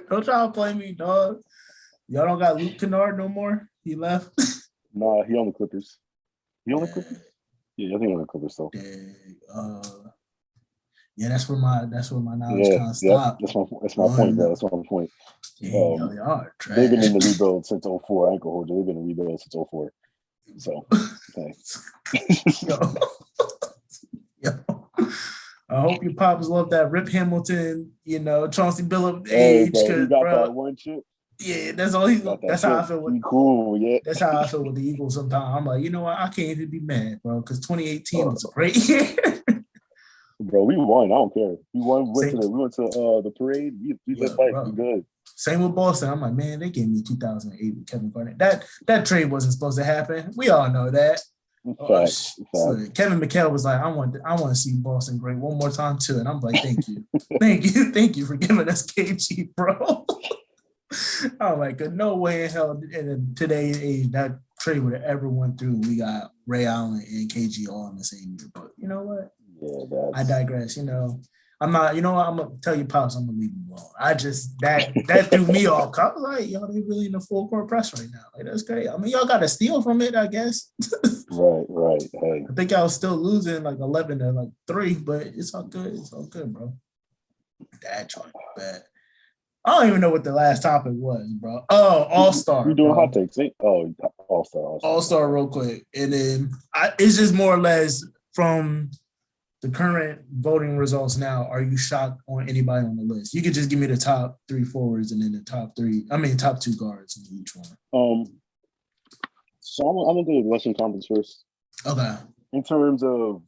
Don't try to play me, dog. Y'all don't got Luke Kennard no more? He left? Nah, he on the Clippers. Yeah, I think on the Clippers though. Yeah, that's where my knowledge kind of stopped. That's my point, bro. That's my point. Y'all are trash. They've been in the rebuild since 04. I ain't gonna hold you. They've been in the rebuild since 04. So thanks. Yo. I hope your pops love that Rip Hamilton, Chauncey Billups age. Bro, he got that one chip. Yeah, that's all he's. That's how I feel with. Cool, yeah. That's how I feel with the Eagles. Sometimes I'm like, you know what? I can't even be mad, bro, because 2018 was a great year. Bro, we won. I don't care. We won. We went to the parade. We lit life. We good. Same with Boston. I'm like, man, they gave me 2008 with Kevin Garnett. That trade wasn't supposed to happen. We all know that. Fact. Kevin McHale was like, I want to see Boston great one more time too, and I'm like, thank you, thank you for giving us KG, bro. I'm like, no way in hell in today's age that trade would have ever went through. We got Ray Allen and KG all in the same year, but you know what? Yeah, I digress. I'm not. You know what? I'm gonna tell you, pops. I'm gonna leave him alone. I just that threw me off. I was like, y'all, they really in the full court press right now. Like that's great. I mean, y'all got to steal from it, I guess. Right. Hey, I think I was still losing like 11 to 3, but it's all good. It's all good, bro. That joint bad. I don't even know what the last topic was, bro. Oh, All-Star. We doing hot takes. Oh, All-Star. All-Star real quick. And then it's just more or less from the current voting results now. Are you shocked on anybody on the list? You could just give me the top 3 forwards and then the top 2 guards in each one. So I'm going to do the Western Conference first. Okay. In terms of,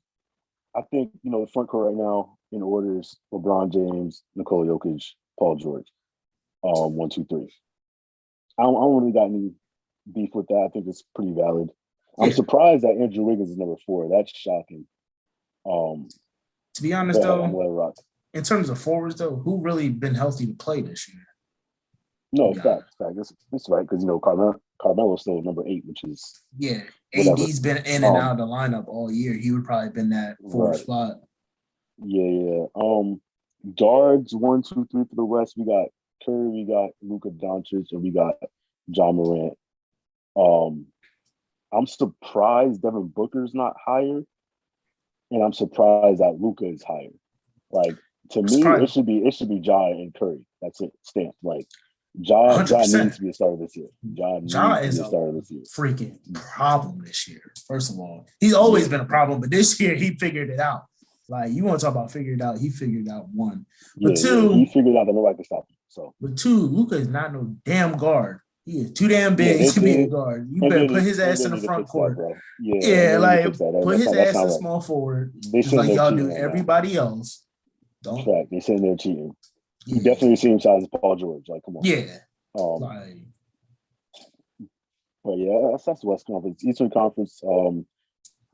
I think, the front court right now in order is LeBron James, Nikola Jokic, Paul George. 1, 2, 3. I don't really got any beef with that. I think it's pretty valid. I'm surprised that Andrew Wiggins is number 4. That's shocking. To be honest, though, in terms of forwards, though, who really been healthy to play this year? No, fact. That's right, because Carmelo's still number 8, which is AD's been in and out of the lineup all year. He would probably been that 4th spot. Yeah. Guards 1, 2, 3 for the West. We got Curry, we got Luka Doncic, and we got John Morant. I'm surprised Devin Booker's not higher, and I'm surprised that Luka is higher. Like, to me, it should be Ja and Curry. That's it. Stamped. Like, Ja needs to be a starter this year. Ja is a starter this year. Freaking problem this year. First of all, he's always been a problem, but this year he figured it out. Like, you want to talk about figured out? He figured out 1, but 2, he figured out that nobody can stop him. So, but 2, Luka is not no damn guard. He is too damn big to be a guard. You better put his ass in the front court. That, put his ass in small forward. Just like y'all do everybody else. Don't. Fact, they sitting there cheating. You definitely the same size as Paul George. Like, come on. Yeah. But yeah, that's the West Conference. Eastern Conference,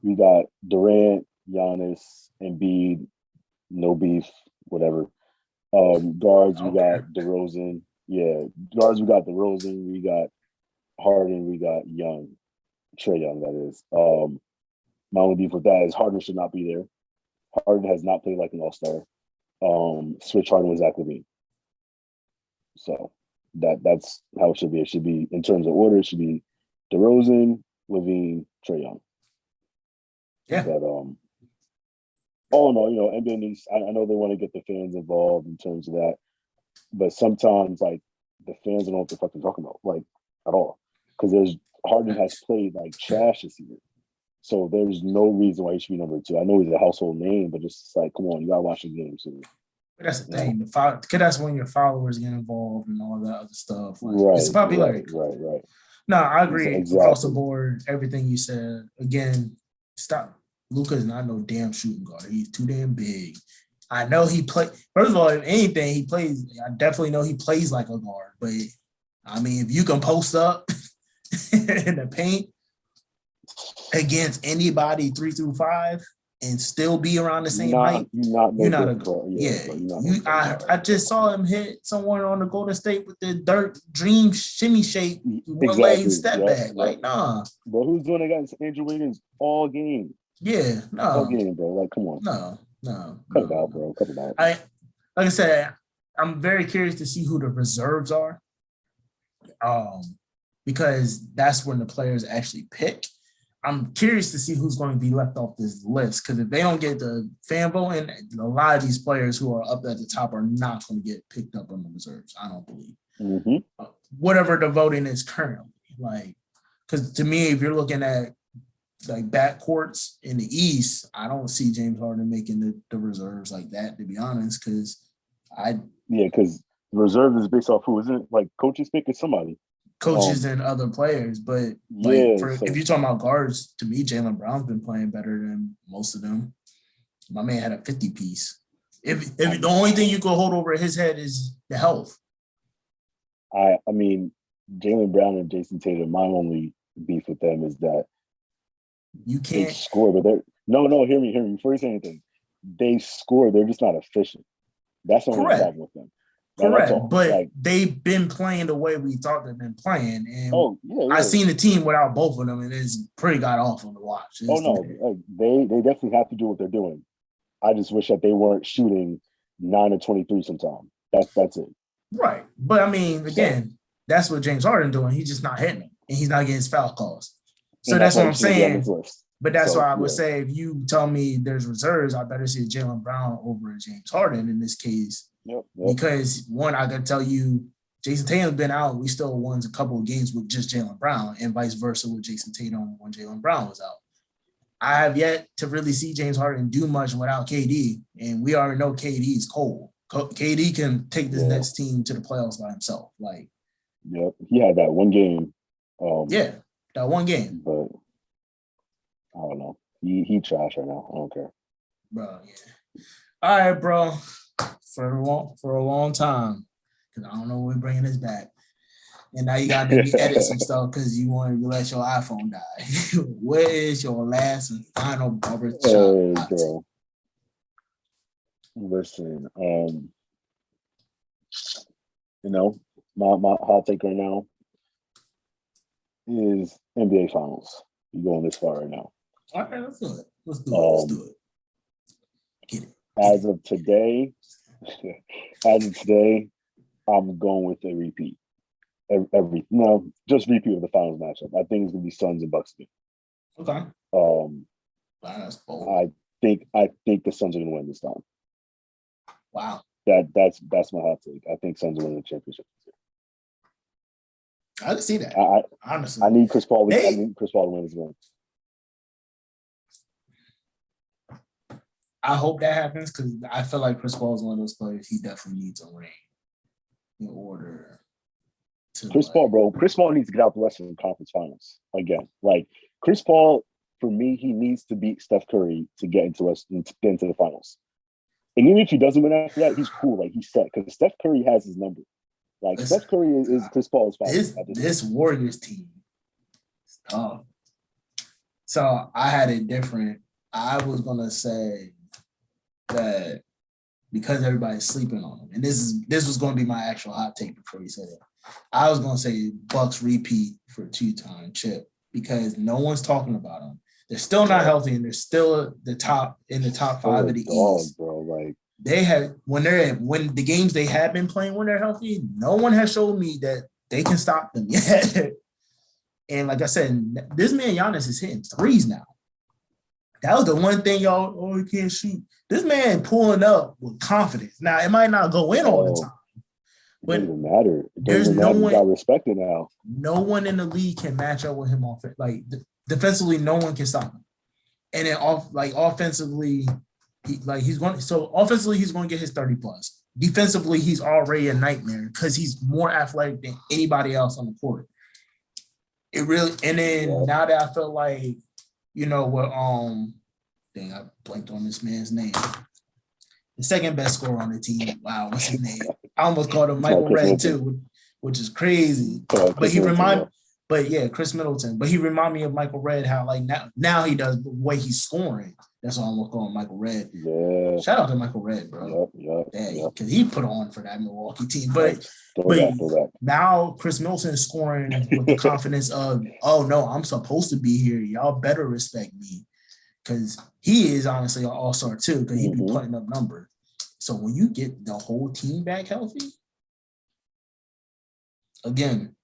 we got Durant, Giannis, Embiid, no beef, whatever. Guards, we got DeRozan. Yeah, guards, we got DeRozan. We got Harden. We got Trae Young, that is. My only beef with that is Harden should not be there. Harden has not played like an all-star. Switch Harden with Zach LaVine. So that's how it should be. It should be, in terms of order, it should be DeRozan, LaVine, Trae Young. Yeah. But all in all, NBA needs. I know they want to get the fans involved in terms of that, but sometimes like the fans don't know what the fuck they're talking about, like at all, because Harden has played like trash this year, so there's no reason why he should be number 2. I know he's a household name, but just like, come on, you gotta watch the game too. But that's the thing. Because that's when your followers get involved and all that other stuff. Like, Right. It's popularity. Right. No, I agree. Exactly. Across the board, everything you said. Again, stop. Luka is not no damn shooting guard. He's too damn big. I know he play. First of all, if anything, he plays. I definitely know he plays like a guard. But I mean, if you can post up in the paint against anybody 3 through 5 and still be around the same height, you're not a guard. I just saw him hit someone on the Golden State with the dirt dream shimmy shape, one leg step back. Like, nah. Bro, who's doing it against Andrew Wiggins all game? Yeah, no. All game, bro. Like, come on. No. Cut it out, bro. Cut it out. Like I said, I'm very curious to see who the reserves are. Because that's when the players actually pick. I'm curious to see who's going to be left off this list, because if they don't get the fan voting, a lot of these players who are up at the top are not going to get picked up on the reserves. I don't believe. Mm-hmm. Whatever the voting is currently, like, because to me, if you're looking at like backcourts in the East, I don't see James Harden making the reserves like that, to be honest, because because reserve is based off who, isn't it? Like coaches pick is somebody. Coaches and other players, but if you're talking about guards, to me, Jaylen Brown's been playing better than most of them. My man had a 50-piece. If the only thing you could hold over his head is the health. I mean, Jaylen Brown and Jason Tatum, my only beef with them is that you can't score, but they're hear me before you say anything. They score, they're just not efficient. That's the only problem with them. Correct, but they've been playing the way we thought they've been playing, and I've seen the team without both of them, and it's pretty god awful to watch. They definitely have to do what they're doing. I just wish that they weren't shooting 9 or 23 sometime. That's it. Right, but I mean, again, that's what James Harden doing. He's just not hitting them, and he's not getting his foul calls. So that's what I'm saying. But that's why I would say, if you tell me there's reserves, I better see Jaylen Brown over James Harden in this case. Yep. Because one, I can tell you, Jason Tatum's been out. We still won a couple of games with just Jaylen Brown, and vice versa with Jason Tatum when Jaylen Brown was out. I have yet to really see James Harden do much without KD, and we already know KD is cold. KD can take this next team to the playoffs by himself. Like, he had that one game. That one game. But I don't know. He trash right now. I don't care, bro. Yeah. All right, bro. For a long time, because I don't know when we're bringing this back. And now you got to maybe edit some stuff because you want to let your iPhone die. What is your last and final barbershop? Bro. Listen, my hot take right now is NBA Finals. You're going this far right now. All right, let's do it. Let's do it. Get it. As of today, I'm going with a repeat. Just repeat of the finals matchup. I think it's gonna be Suns and Bucks again. Okay. That's bold. I think the Suns are gonna win this time. Wow. That's my hot take. I think Suns will win the championship this year. I can see that. Honestly, I need Chris Paul. I need Chris Paul to win this game. I hope that happens because I feel like Chris Paul is one of those players. He definitely needs a ring in order to. Chris Paul needs to get out the Western Conference Finals again. Like Chris Paul, for me, he needs to beat Steph Curry to get into the finals. And even if he doesn't win after that, he's cool. Like he's set because Steph Curry has his number. Like Steph Curry is Chris Paul's father. This Warriors team is tough. So I had it different. I was gonna say that because everybody's sleeping on him, and this was gonna be my actual hot take before you said it. I was gonna say Bucks repeat for two-time chip because no one's talking about them. They're still not healthy, and they're still in the top five of the East. Bro, like they have when the games they have been playing when they're healthy, no one has showed me that they can stop them yet. And like I said, this man Giannis is hitting threes now. That was the one thing y'all, he can't shoot. This man pulling up with confidence. Now it might not go in all the time, but it doesn't matter. There's no one got respected now. No one in the league can match up with him off it. Like defensively, no one can stop him. And then offensively, he's going to get his 30 plus. Defensively, he's already a nightmare because he's more athletic than anybody else on the court. It really, and then now that I feel like, you know what, I blanked on this man's name. The second best scorer on the team. Wow, what's his name? I almost called him Michael Redd too, which is crazy. But he reminded, Chris Middleton. But he reminded me of Michael Redd, how like now he does the way he's scoring. That's why I'm gonna call him Michael Redd. Yeah. Shout out to Michael Redd, bro. Because he put on for that Milwaukee team. But now Chris Middleton is scoring with the confidence of, oh no, I'm supposed to be here. Y'all better respect me. Because he is honestly an all-star too, because he be putting up numbers. So when you get the whole team back healthy, again,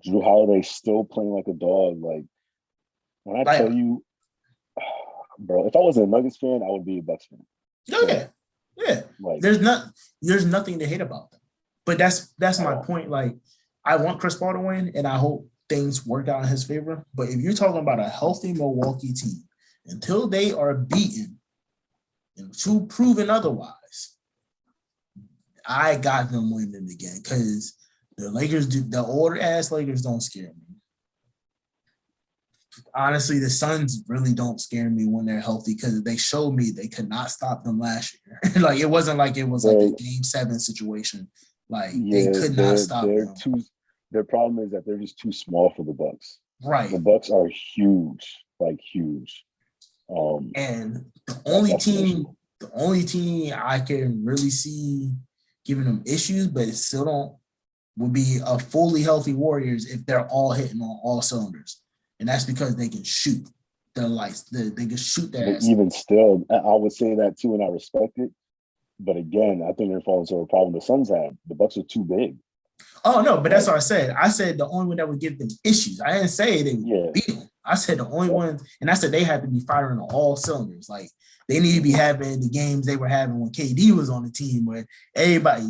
Drew Holiday still playing like a dog. Like when I tell you, bro, if I wasn't a Nuggets fan, I would be a Bucks fan. Yeah. Like, there's nothing to hate about them. But that's my point. Like, I want Chris Paul to win, and I hope things work out in his favor. But if you're talking about a healthy Milwaukee team, until they are beaten and proven otherwise, I got them winning again because the older ass Lakers don't scare me. Honestly, the Suns really don't scare me when they're healthy because they showed me they could not stop them last year. Like it wasn't like it was like a Game 7 situation. Like they could not stop them. Their problem is that they're just too small for the Bucks. Right. The Bucks are huge, like huge. And the only team I can really see giving them issues, but it still don't, would be a fully healthy Warriors if they're all hitting on all cylinders. And that's because they can shoot their lights. They can shoot their ass. Even still, I would say that too, and I respect it. But again, I think they're falling into a problem the Suns have. The Bucks are too big. Oh, no, but that's what I said. I said the only one that would give them issues. I didn't say they would beat them. I said the only ones, and I said they had to be firing on all cylinders. Like they need to be having the games they were having when KD was on the team, where everybody,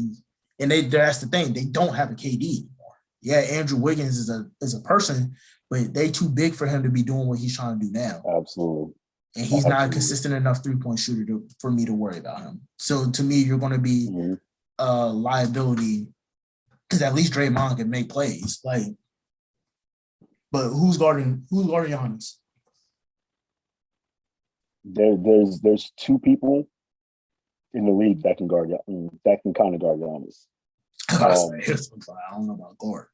and that's the thing, they don't have a KD anymore. Yeah, Andrew Wiggins is a person, but they too big for him to be doing what he's trying to do now. Absolutely. And he's not a consistent enough 3-point shooter for me to worry about him. So to me, you're going to be a liability because at least Draymond can make plays. Like, but who's guarding Giannis? There's two people in the league that can kind of guard Giannis. I don't know about guard.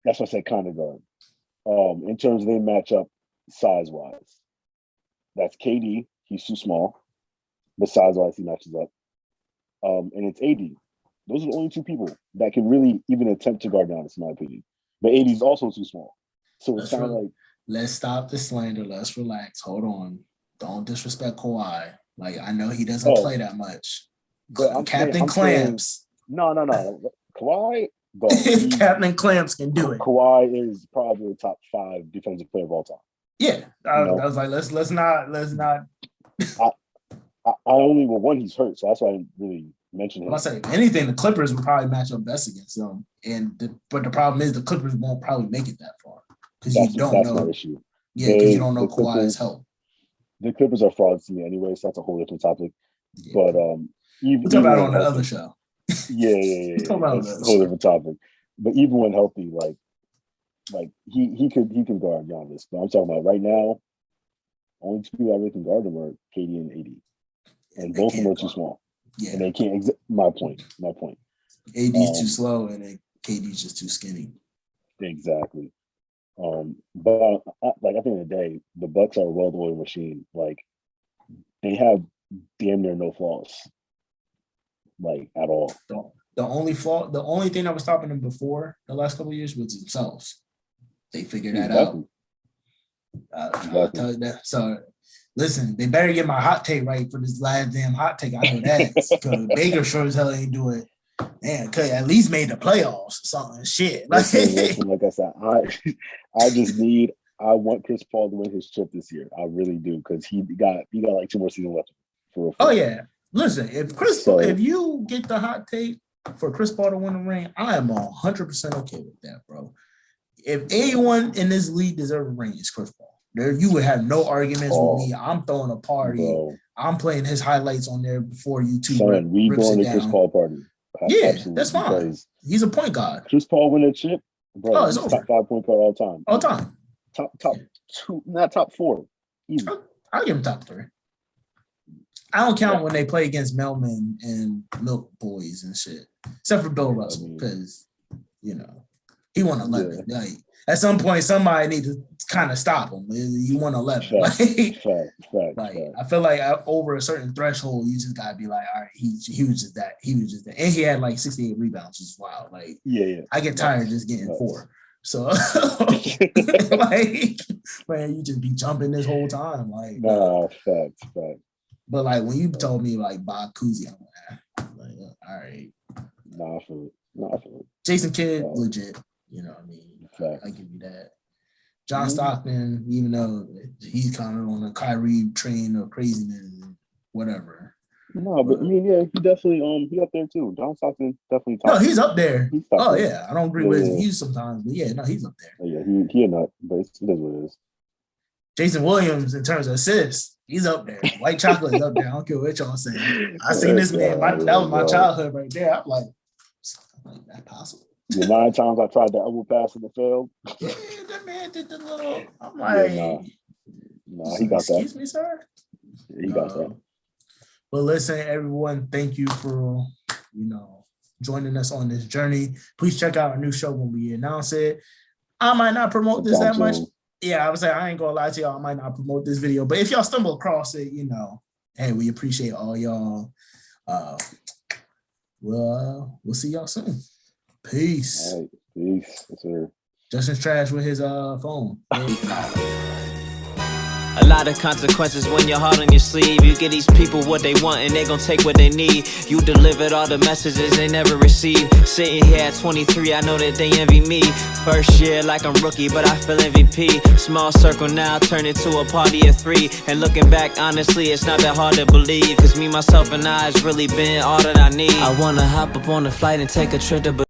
That's what I said, kind of guard. In terms of they match up size wise, that's KD. He's too small, but size wise he matches up. And it's AD. Those are the only two people that can really even attempt to guard Giannis, in my opinion. But AD's also too small. So it's kind of like, let's stop the slander. Let's relax. Hold on. Don't disrespect Kawhi. Like, I know he doesn't play that much. Captain Clamps. No. Kawhi, Captain Clamps can do it. Kawhi is probably the top 5 defensive player of all time. Yeah. I was like, let's not. I only, one, he's hurt, so that's why I didn't really mention him. I say, if anything, the Clippers would probably match up best against them. But the problem is the Clippers won't probably make it that far. Because you don't know. That's my issue. Yeah, because you don't know Kawhi's help. The Clippers are frauds to me anyway, so that's a whole different topic. Yeah. But we'll talk about it on the other show. Yeah. That's a whole different topic. But even when healthy, like he can guard Giannis. But I'm talking about right now, only two people that really can guard him are KD and AD. And both of them are too small. Yeah. And they can't my point. AD's too slow and then KD's just too skinny. Exactly. But like at the end of the day, the Bucks are a well-oiled machine. Like they have damn near no flaws, like at all. The only flaw, the only thing that was stopping them before the last couple of years was themselves. They figured that out. I'll tell you that. So listen, they better get my hot take right for this last damn hot take. I know that because Baker sure as hell ain't do it. Man, could at least made the playoffs or something. Shit. Listen, like I said, I want Chris Paul to win his chip this year. I really do because he got like 2 more seasons left for. Oh yeah, listen, if you get the hot take for Chris Paul to win the ring, I am 100% okay with that, bro. If anyone in this league deserves a ring, it's Chris Paul. There, you would have no arguments with me. I'm throwing a party. Bro. I'm playing his highlights on there before you two. Son, we doing the Chris Paul party. Yeah, absolutely. That's fine. He's a point guard. Chris Paul win a chip, bro. It's top 5 point guard all time. All time. Top 2, not top 4. Easy. I'll give him top 3. I don't count when they play against Melman and Milk Boys and shit, except for Bill Russell because he won 11. Yeah. Like at some point, somebody need to kind of stop him. You won 11. Fact. I feel like over a certain threshold, you just gotta be like, all right, he was just that. He was just that, and he had like 68 rebounds, which is wild. Like, I get tired just getting 4. So, like, man, you just be jumping this whole time, like. Nah, fact. But like when you told me like Bob Cousy, I'm like, all right. Nah, I feel it. Jason Kidd, legit. You know what I mean? I give you that. John Stockton, even though he's kind of on the Kyrie train of craziness and whatever. No, but I mean, yeah, he definitely he up there too. John Stockton definitely top. No, he's up there. There. Yeah. I don't agree with his views sometimes, but yeah, no, he's up there. Yeah, he a nut, but it is what it is. Jason Williams, in terms of assists, he's up there. White chocolate is up there. I don't care what y'all saying. I seen this man. That was my childhood right there. I'm like, that's possible. The 9 times I tried the elbow pass and it failed. Yeah, that man did the little. I'm like, nah, he got that. Excuse me, sir. Yeah, he got that. But listen, everyone, thank you for joining us on this journey. Please check out our new show when we announce it. I might not promote this that much. Yeah, I would say I ain't gonna lie to y'all. I might not promote this video, but if y'all stumble across it, hey, we appreciate all y'all. We'll see y'all soon. Peace. All right, peace. Yes, sir. Justin's trash with his phone. A lot of consequences when you're hard on your sleeve. You get these people what they want and they gon' take what they need. You delivered all the messages they never received. Sitting here at 23, I know that they envy me. First year like I'm rookie, but I feel MVP. Small circle now, turn into a party of 3. And looking back, honestly, it's not that hard to believe. Cause me, myself, and I has really been all that I need. I wanna hop up on a flight and take a trip to